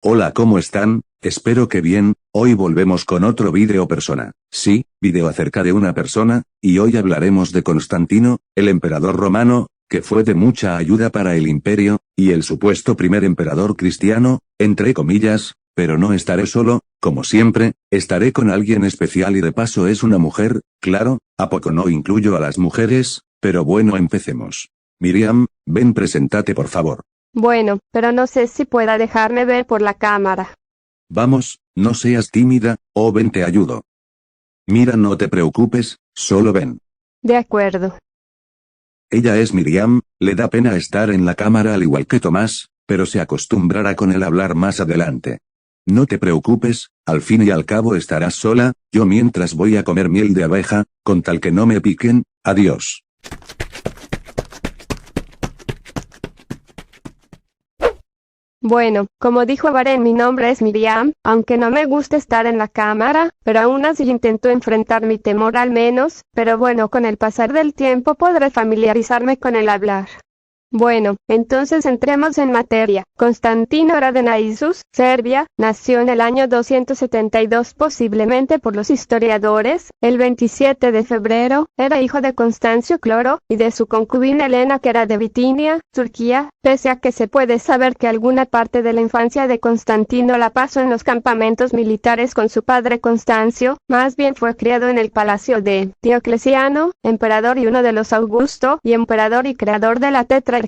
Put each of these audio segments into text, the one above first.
Hola, ¿cómo están? Espero que bien. Hoy volvemos con otro vídeo persona. Sí, vídeo acerca de una persona, y hoy hablaremos de Constantino, el emperador romano, que fue de mucha ayuda para el imperio, y el supuesto primer emperador cristiano, entre comillas, pero no estaré solo, como siempre, estaré con alguien especial y de paso es una mujer, claro, ¿a poco no incluyo a las mujeres? Pero bueno, empecemos. Miriam, ven, preséntate por favor. Bueno, pero no sé si pueda dejarme ver por la cámara. Vamos, no seas tímida, ven te ayudo. Mira, no te preocupes, solo ven. De acuerdo. Ella es Miriam, le da pena estar en la cámara al igual que Tomás, pero se acostumbrará con el hablar más adelante. No te preocupes, al fin y al cabo estarás sola, yo mientras voy a comer miel de abeja, con tal que no me piquen, adiós. Bueno, como dijo Baren, mi nombre es Miriam, aunque no me gusta estar en la cámara, pero aún así intento enfrentar mi temor al menos, pero bueno, con el pasar del tiempo podré familiarizarme con el hablar. Bueno, entonces entremos en materia. Constantino era de Naissus, Serbia, nació en el año 272 posiblemente por los historiadores, el 27 de febrero, era hijo de Constancio Cloro, y de su concubina Helena que era de Bitinia, Turquía, pese a que se puede saber que alguna parte de la infancia de Constantino la pasó en los campamentos militares con su padre Constancio, más bien fue criado en el palacio de Diocleciano, emperador y uno de los Augusto, y emperador y creador de la tetrarquía,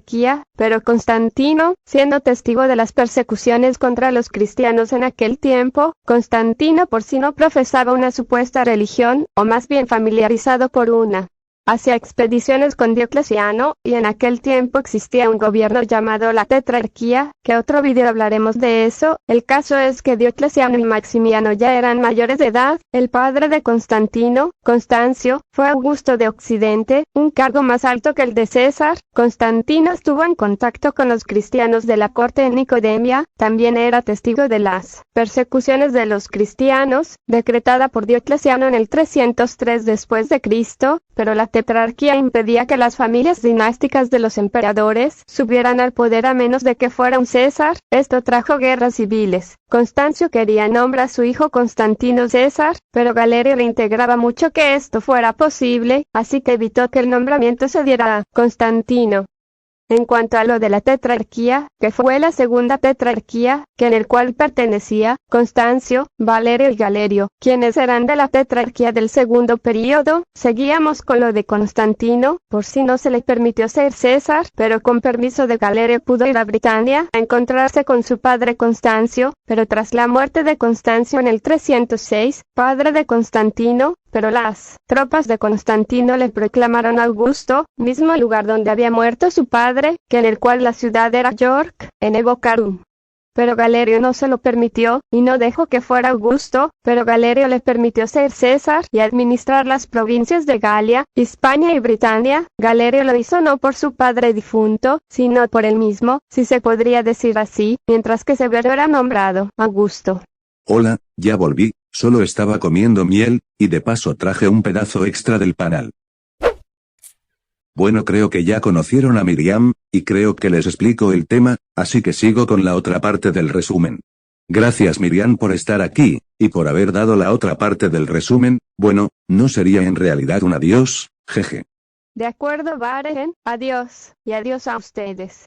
pero Constantino, siendo testigo de las persecuciones contra los cristianos en aquel tiempo, Constantino por sí no profesaba una supuesta religión, o más bien familiarizado por una. Hacía expediciones con Diocleciano, y en aquel tiempo existía un gobierno llamado la Tetrarquía, que otro vídeo hablaremos de eso. El caso es que Diocleciano y Maximiano ya eran mayores de edad. El padre de Constantino, Constancio, fue Augusto de Occidente, un cargo más alto que el de César. Constantino estuvo en contacto con los cristianos de la corte en Nicodemia, también era testigo de las persecuciones de los cristianos, decretada por Diocleciano en el 303 después de Cristo, pero la tetrarquía impedía que las familias dinásticas de los emperadores subieran al poder a menos de que fuera un César. Esto trajo guerras civiles. Constancio quería nombrar a su hijo Constantino César, pero Galerio le integraba mucho que esto fuera posible, así que evitó que el nombramiento se diera a Constantino. En cuanto a lo de la tetrarquía, que fue la segunda tetrarquía, que en el cual pertenecía Constancio, Valerio y Galerio, quienes eran de la tetrarquía del segundo período, seguíamos con lo de Constantino, por si no se le permitió ser César, pero con permiso de Galerio pudo ir a Britania a encontrarse con su padre Constancio, pero tras la muerte de Constancio en el 306, padre de Constantino, pero las tropas de Constantino le proclamaron a Augusto, mismo lugar donde había muerto su padre, que en el cual la ciudad era York, en Evocarum. Pero Galerio no se lo permitió, y no dejó que fuera Augusto, pero Galerio le permitió ser César y administrar las provincias de Galia, Hispania y Britania. Galerio lo hizo no por su padre difunto, sino por él mismo, si se podría decir así, mientras que Severo era nombrado Augusto. Hola, ya volví, solo estaba comiendo miel, y de paso traje un pedazo extra del panal. Bueno, creo que ya conocieron a Miriam, y creo que les explico el tema, así que sigo con la otra parte del resumen. Gracias Miriam por estar aquí, y por haber dado la otra parte del resumen. Bueno, no sería en realidad un adiós, jeje. De acuerdo, Baren, adiós, y adiós a ustedes.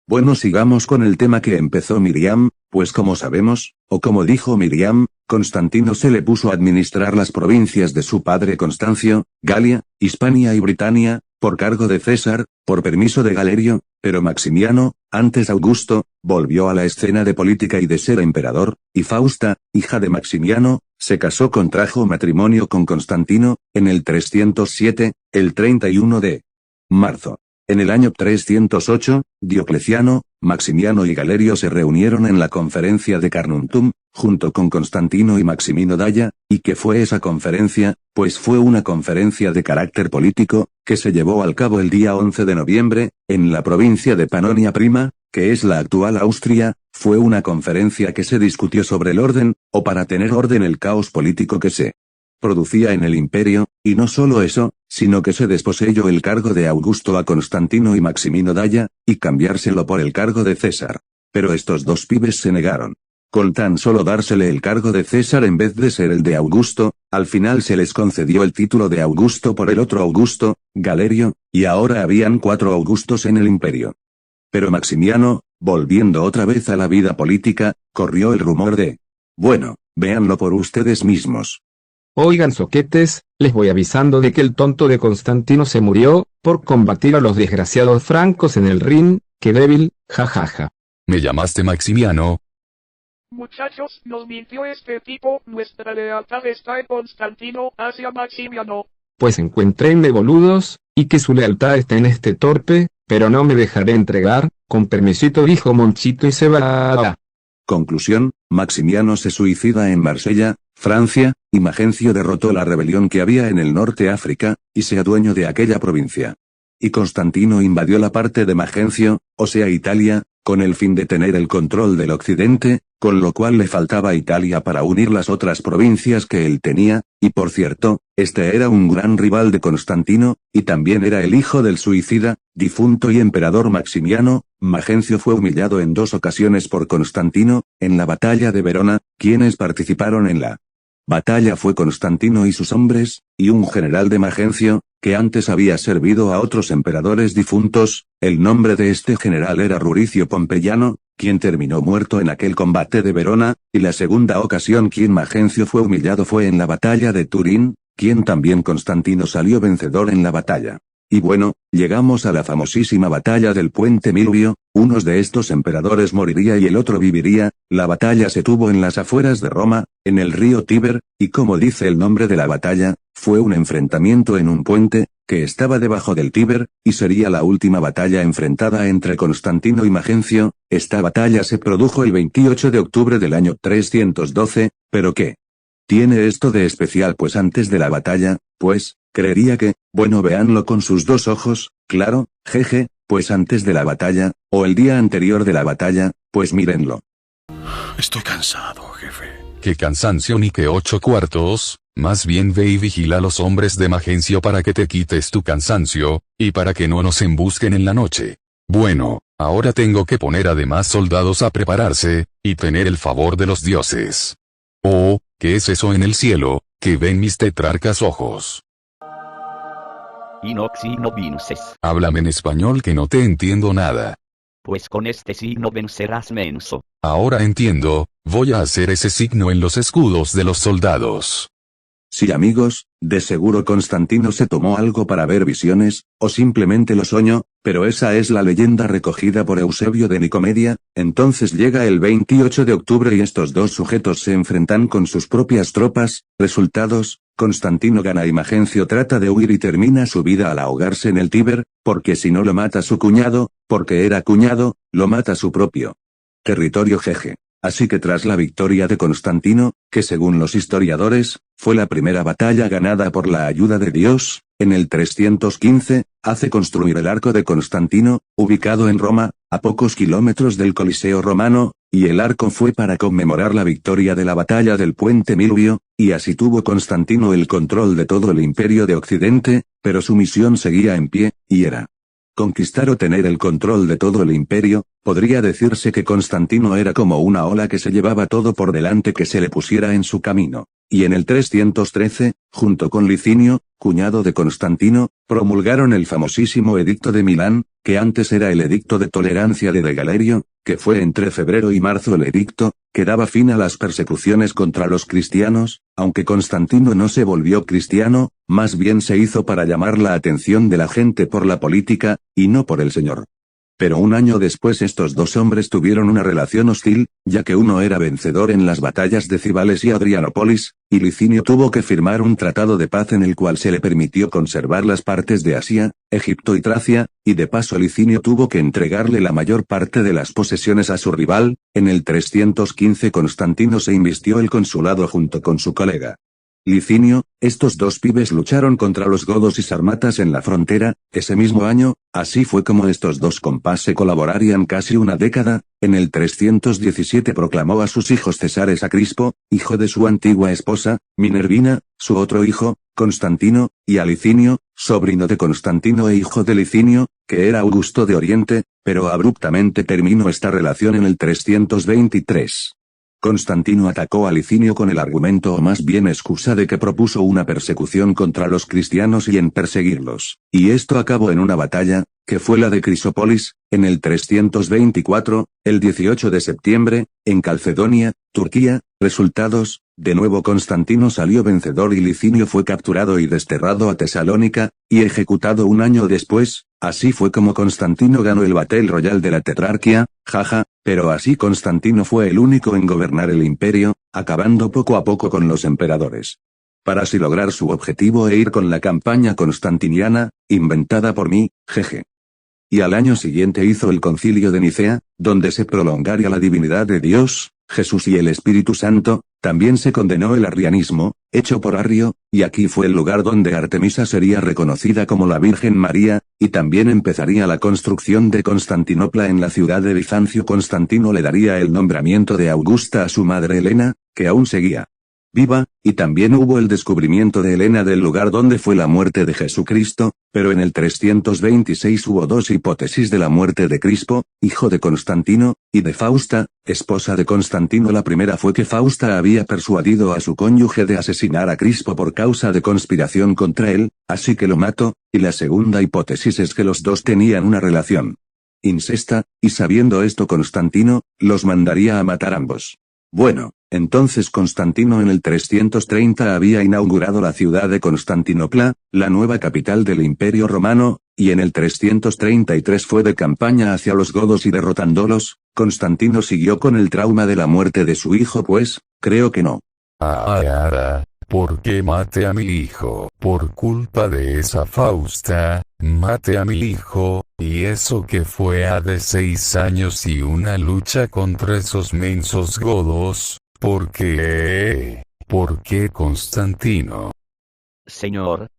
Bueno, sigamos con el tema que empezó Miriam, pues como sabemos, o como dijo Miriam, Constantino se le puso a administrar las provincias de su padre Constancio, Galia, Hispania y Britania, por cargo de César, por permiso de Galerio, pero Maximiano, antes Augusto, volvió a la escena de política y de ser emperador, y Fausta, hija de Maximiano, se contrajo matrimonio con Constantino, en el 307, el 31 de marzo. En el año 308, Diocleciano, Maximiano y Galerio se reunieron en la conferencia de Carnuntum, junto con Constantino y Maximino Daia. ¿Y qué fue esa conferencia? Pues fue una conferencia de carácter político, que se llevó al cabo el día 11 de noviembre, en la provincia de Panonia Prima, que es la actual Austria. Fue una conferencia que se discutió sobre el orden, o para tener orden el caos político que se producía en el imperio, y no solo eso, sino que se desposeyó el cargo de Augusto a Constantino y Maximino Daia, y cambiárselo por el cargo de César. Pero estos dos pibes se negaron. Con tan solo dársele el cargo de César en vez de ser el de Augusto, al final se les concedió el título de Augusto por el otro Augusto, Galerio, y ahora habían 4 Augustos en el imperio. Pero Maximiano, volviendo otra vez a la vida política, corrió el rumor de... Bueno, véanlo por ustedes mismos. Oigan soquetes, les voy avisando de que el tonto de Constantino se murió, por combatir a los desgraciados francos en el Rin, qué débil, jajaja. ¿Me llamaste Maximiano? Muchachos, nos mintió este tipo, nuestra lealtad está en Constantino hacia Maximiano. Pues encuéntrenme boludos, y que su lealtad está en este torpe, pero no me dejaré entregar, con permisito dijo Monchito y se va. Conclusión, Maximiano se suicida en Marsella, Francia, y Magencio derrotó la rebelión que había en el norte África, y se adueñó de aquella provincia. Y Constantino invadió la parte de Magencio, o sea Italia, con el fin de tener el control del occidente, con lo cual le faltaba a Italia para unir las otras provincias que él tenía, y por cierto, este era un gran rival de Constantino, y también era el hijo del suicida, difunto y emperador Maximiano. Magencio fue humillado en 2 ocasiones por Constantino, en la batalla de Verona, quienes participaron en la batalla fue Constantino y sus hombres, y un general de Magencio, que antes había servido a otros emperadores difuntos. El nombre de este general era Ruricio Pompeyano, quien terminó muerto en aquel combate de Verona, y la segunda ocasión quien Magencio fue humillado fue en la batalla de Turín, quien también Constantino salió vencedor en la batalla. Y bueno, llegamos a la famosísima batalla del puente Milvio, uno de estos emperadores moriría y el otro viviría. La batalla se tuvo en las afueras de Roma, en el río Tíber, y como dice el nombre de la batalla, fue un enfrentamiento en un puente, que estaba debajo del Tíber, y sería la última batalla enfrentada entre Constantino y Magencio. Esta batalla se produjo el 28 de octubre del año 312, pero ¿qué tiene esto de especial? Pues antes de la batalla, pues, creería que, bueno, véanlo con sus 2 ojos, claro, jeje, pues antes de la batalla, o el día anterior de la batalla, pues mírenlo. Estoy cansado, jefe. Qué cansancio ni que 8 cuartos, más bien ve y vigila a los hombres de Magencio para que te quites tu cansancio, y para que no nos embusquen en la noche. Bueno, ahora tengo que poner a demás soldados a prepararse, y tener el favor de los dioses. Oh, ¿qué es eso en el cielo, que ven mis tetrarcas ojos? Inox signo vinces. Háblame en español que no te entiendo nada. Pues con este signo vencerás, menso. Ahora entiendo, voy a hacer ese signo en los escudos de los soldados. Sí amigos, de seguro Constantino se tomó algo para ver visiones, o simplemente lo soñó, pero esa es la leyenda recogida por Eusebio de Nicomedia. Entonces llega el 28 de octubre y estos 2 sujetos se enfrentan con sus propias tropas. Resultados, Constantino gana y Magencio trata de huir y termina su vida al ahogarse en el Tíber, porque si no lo mata su cuñado, porque era cuñado, lo mata su propio territorio jeje. Así que tras la victoria de Constantino, que según los historiadores, fue la primera batalla ganada por la ayuda de Dios, en el 315, hace construir el arco de Constantino, ubicado en Roma, a pocos kilómetros del Coliseo romano, y el arco fue para conmemorar la victoria de la batalla del puente Milvio, y así tuvo Constantino el control de todo el imperio de Occidente, pero su misión seguía en pie, y era conquistar o tener el control de todo el imperio. Podría decirse que Constantino era como una ola que se llevaba todo por delante que se le pusiera en su camino. Y en el 313, junto con Licinio, cuñado de Constantino, promulgaron el famosísimo Edicto de Milán, que antes era el Edicto de Tolerancia de Galerio, que fue entre febrero y marzo el edicto, que daba fin a las persecuciones contra los cristianos, aunque Constantino no se volvió cristiano, más bien se hizo para llamar la atención de la gente por la política, y no por el Señor. Pero un año después estos 2 hombres tuvieron una relación hostil, ya que uno era vencedor en las batallas de Cibales y Adrianópolis, y Licinio tuvo que firmar un tratado de paz en el cual se le permitió conservar las partes de Asia, Egipto y Tracia, y de paso Licinio tuvo que entregarle la mayor parte de las posesiones a su rival. En el 315 Constantino se invistió el consulado junto con su colega Licinio. Estos 2 pibes lucharon contra los godos y sarmatas en la frontera, ese mismo año. Así fue como estos 2 compás se colaborarían casi una década. En el 317 proclamó a sus hijos Cesares a Crispo, hijo de su antigua esposa, Minervina, su otro hijo, Constantino, y a Licinio, sobrino de Constantino e hijo de Licinio, que era Augusto de Oriente, pero abruptamente terminó esta relación en el 323. Constantino atacó a Licinio con el argumento o más bien excusa de que propuso una persecución contra los cristianos y en perseguirlos. Y esto acabó en una batalla, que fue la de Crisópolis, en el 324, el 18 de septiembre, en Calcedonia, Turquía. Resultados: de nuevo Constantino salió vencedor y Licinio fue capturado y desterrado a Tesalónica, y ejecutado un año después. Así fue como Constantino ganó el Battle Royale de la Tetrarquía, jaja, pero así Constantino fue el único en gobernar el imperio, acabando poco a poco con los emperadores. Para así lograr su objetivo e ir con la campaña constantiniana, inventada por mí, jeje. Y al año siguiente hizo el concilio de Nicea, donde se prolongaría la divinidad de Dios, Jesús y el Espíritu Santo. También se condenó el arrianismo, hecho por Arrio, y aquí fue el lugar donde Artemisa sería reconocida como la Virgen María, y también empezaría la construcción de Constantinopla en la ciudad de Bizancio. Constantino le daría el nombramiento de Augusta a su madre Helena, que aún seguía viva, y también hubo el descubrimiento de Helena del lugar donde fue la muerte de Jesucristo, pero en el 326 hubo dos hipótesis de la muerte de Crispo, hijo de Constantino, y de Fausta, esposa de Constantino. La primera fue que Fausta había persuadido a su cónyuge de asesinar a Crispo por causa de conspiración contra él, así que lo mató, y la segunda hipótesis es que los dos tenían una relación incesta, y sabiendo esto Constantino, los mandaría a matar ambos. Bueno, entonces Constantino en el 330 había inaugurado la ciudad de Constantinopla, la nueva capital del Imperio Romano, y en el 333 fue de campaña hacia los godos y derrotándolos. Constantino siguió con el trauma de la muerte de su hijo, pues, creo que no. ¿Por qué maté a mi hijo? Por culpa de esa Fausta, maté a mi hijo, y eso que fue a de 6 años y una lucha contra esos mensos godos. ¿Por qué? ¿Por qué Constantino? Señor,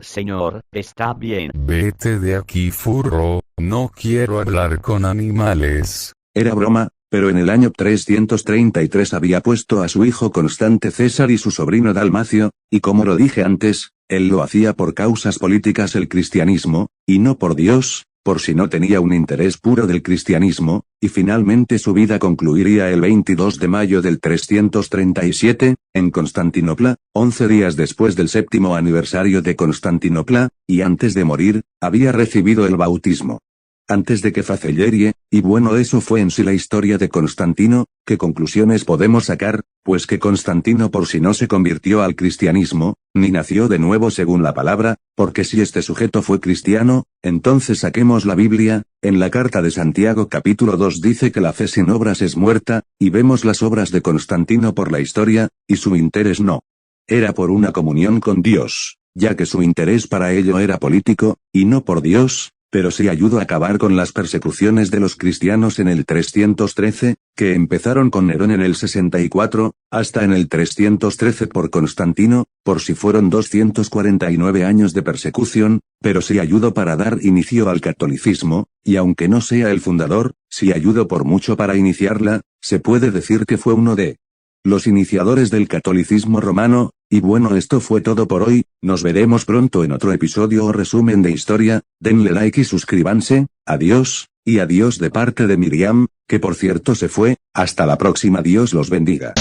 está bien. Vete de aquí, furro, no quiero hablar con animales. Era broma. Pero en el año 333 había puesto a su hijo Constante César y su sobrino Dalmacio, y como lo dije antes, él lo hacía por causas políticas el cristianismo, y no por Dios, por si no tenía un interés puro del cristianismo, y finalmente su vida concluiría el 22 de mayo del 337, en Constantinopla, 11 días después del 7º aniversario de Constantinopla, y antes de morir, había recibido el bautismo. Antes de que fallería, y bueno, eso fue en sí la historia de Constantino. ¿Qué conclusiones podemos sacar? Pues que Constantino por si no se convirtió al cristianismo, ni nació de nuevo según la palabra, porque si este sujeto fue cristiano, entonces saquemos la Biblia. En la carta de Santiago capítulo 2 dice que la fe sin obras es muerta, y vemos las obras de Constantino por la historia, y su interés no era por una comunión con Dios, ya que su interés para ello era político, y no por Dios. Pero sí ayudó a acabar con las persecuciones de los cristianos en el 313, que empezaron con Nerón en el 64, hasta en el 313 por Constantino, por si fueron 249 años de persecución, pero sí ayudó para dar inicio al catolicismo, y aunque no sea el fundador, sí ayudó por mucho para iniciarla. Se puede decir que fue uno de los iniciadores del catolicismo romano. Y bueno, esto fue todo por hoy. Nos veremos pronto en otro episodio o resumen de historia. Denle like y suscríbanse. Adiós, y adiós de parte de Miriam, que por cierto se fue. Hasta la próxima, Dios los bendiga.